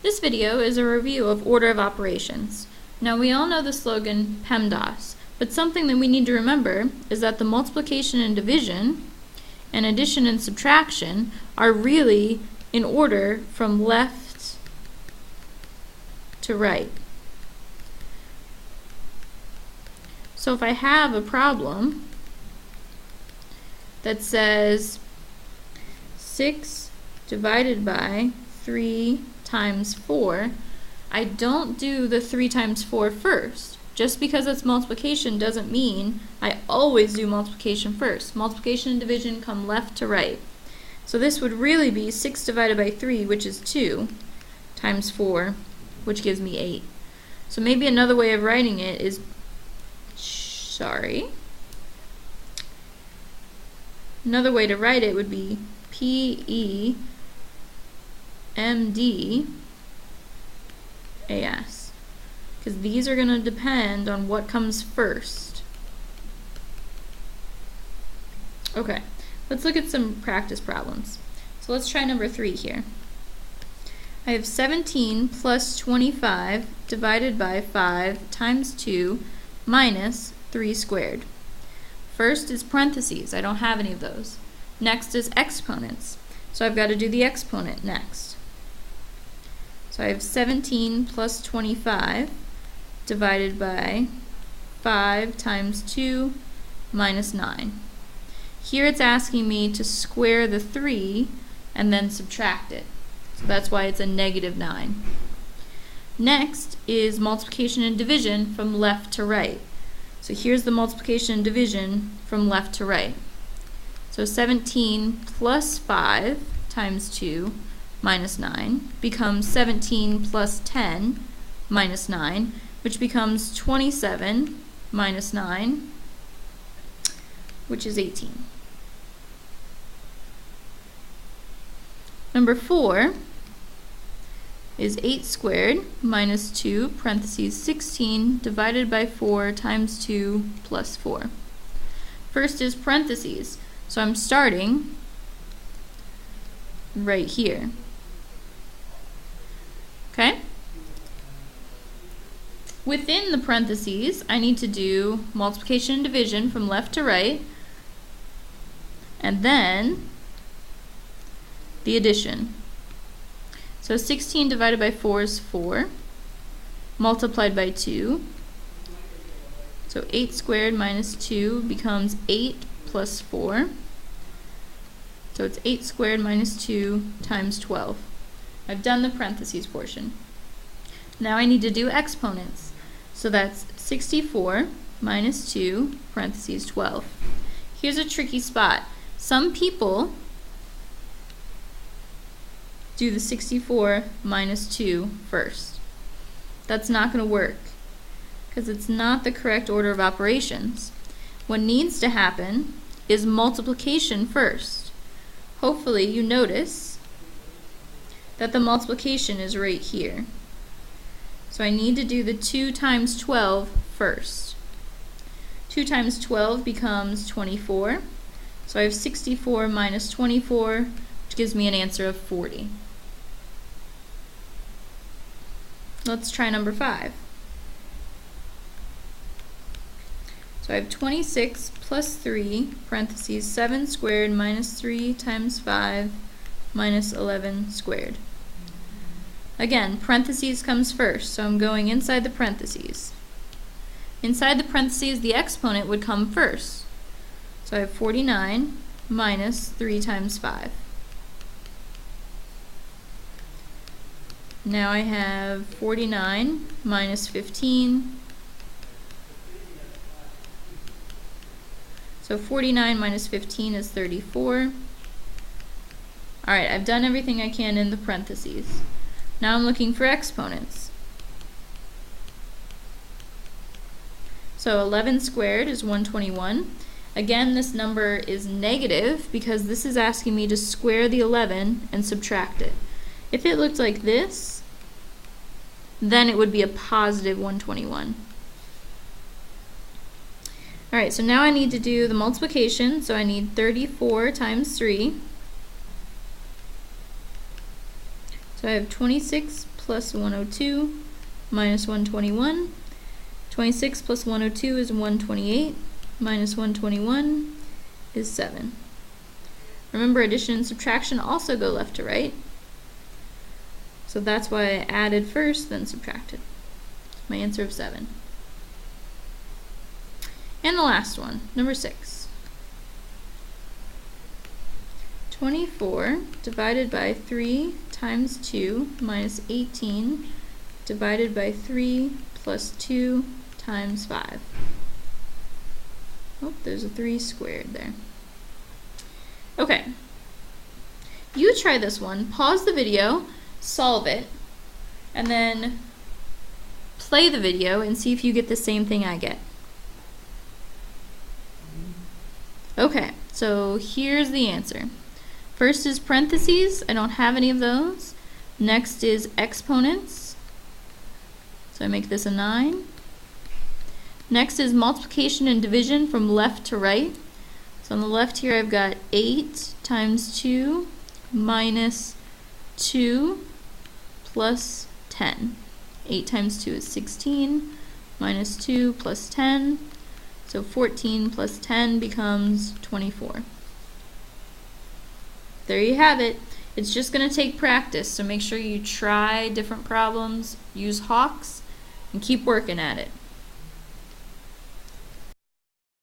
This video is a review of order of operations. Now we all know the slogan PEMDAS, but something that we need to remember is that the multiplication and division and addition and subtraction are really in order from left to right. So if I have a problem that says 6 divided by 3 times 4, I don't do the 3 times 4 first. Just because it's multiplication doesn't mean I always do multiplication first. Multiplication and division come left to right. So this would really be 6 divided by 3, which is 2, times 4, which gives me 8. So maybe another way of writing it is, another way to write it would be PEMDAS, because these are going to depend on what comes first. Okay, let's look at some practice problems. So let's try number 3 here. I have 17 plus 25 divided by 5 times 2 minus 3 squared. First is parentheses. I don't have any of those. Next is exponents. So I've got to do the exponent next. So I have 17 plus 25 divided by 5 times 2 minus 9. Here it's asking me to square the 3 and then subtract it. So that's why it's a negative 9. Next is multiplication and division from left to right. So here's the multiplication and division from left to right. So 17 plus 5 times 2 minus 9 becomes 17 plus 10 minus 9, which becomes 27 minus 9, which is 18. Number 4 is 8 squared minus 2 parentheses 16 divided by 4 times 2 plus 4. First is parentheses, so I'm starting right here. Okay? Within the parentheses, I need to do multiplication and division from left to right, and then the addition. So 16 divided by 4 is 4, multiplied by 2. So 8 squared minus 2 becomes 8 plus 4. So it's 8 squared minus 2 times 12. I've done the parentheses portion. Now I need to do exponents. So that's 64 minus 2 parentheses 12. Here's a tricky spot. Some people do the 64 minus 2 first. That's not going to work because it's not the correct order of operations. What needs to happen is multiplication first. Hopefully you notice that the multiplication is right here. So I need to do the 2 times 12 first. 2 times 12 becomes 24. So I have 64 minus 24, which gives me an answer of 40. Let's try number 5. So I have 26 plus 3, parentheses 7 squared minus 3 times 5 minus 11 squared. Again, parentheses comes first, so I'm going inside the parentheses. Inside the parentheses, the exponent would come first. So I have 49 minus 3 times 5. Now I have 49 minus 15. So 49 minus 15 is 34. Alright, I've done everything I can in the parentheses. Now I'm looking for exponents. So 11 squared is 121. Again, this number is negative because this is asking me to square the 11 and subtract it. If it looked like this, then it would be a positive 121. Alright, so now I need to do the multiplication, so I need 34 times 3 So I have 26 plus 102 minus 121. 26 plus 102 is 128, minus 121 is 7. Remember, addition and subtraction also go left to right. So that's why I added first, then subtracted. My answer of 7. And the last one, number 6. 24 divided by 3 times 2 minus 18 divided by 3 plus 2 times 5. Oh, there's a 3 squared there. Okay. You try this one. Pause the video, solve it, and then play the video and see if you get the same thing I get. Okay, so here's the answer. First is parentheses. I don't have any of those. Next is exponents. So I make this a 9. Next is multiplication and division from left to right. So on the left here I've got 8 times 2 minus 2 plus 10. 8 times 2 is 16, minus 2 plus 10. So 14 plus 10 becomes 24. There you have it. It's just going to take practice, so make sure you try different problems, use Hawks, and keep working at it.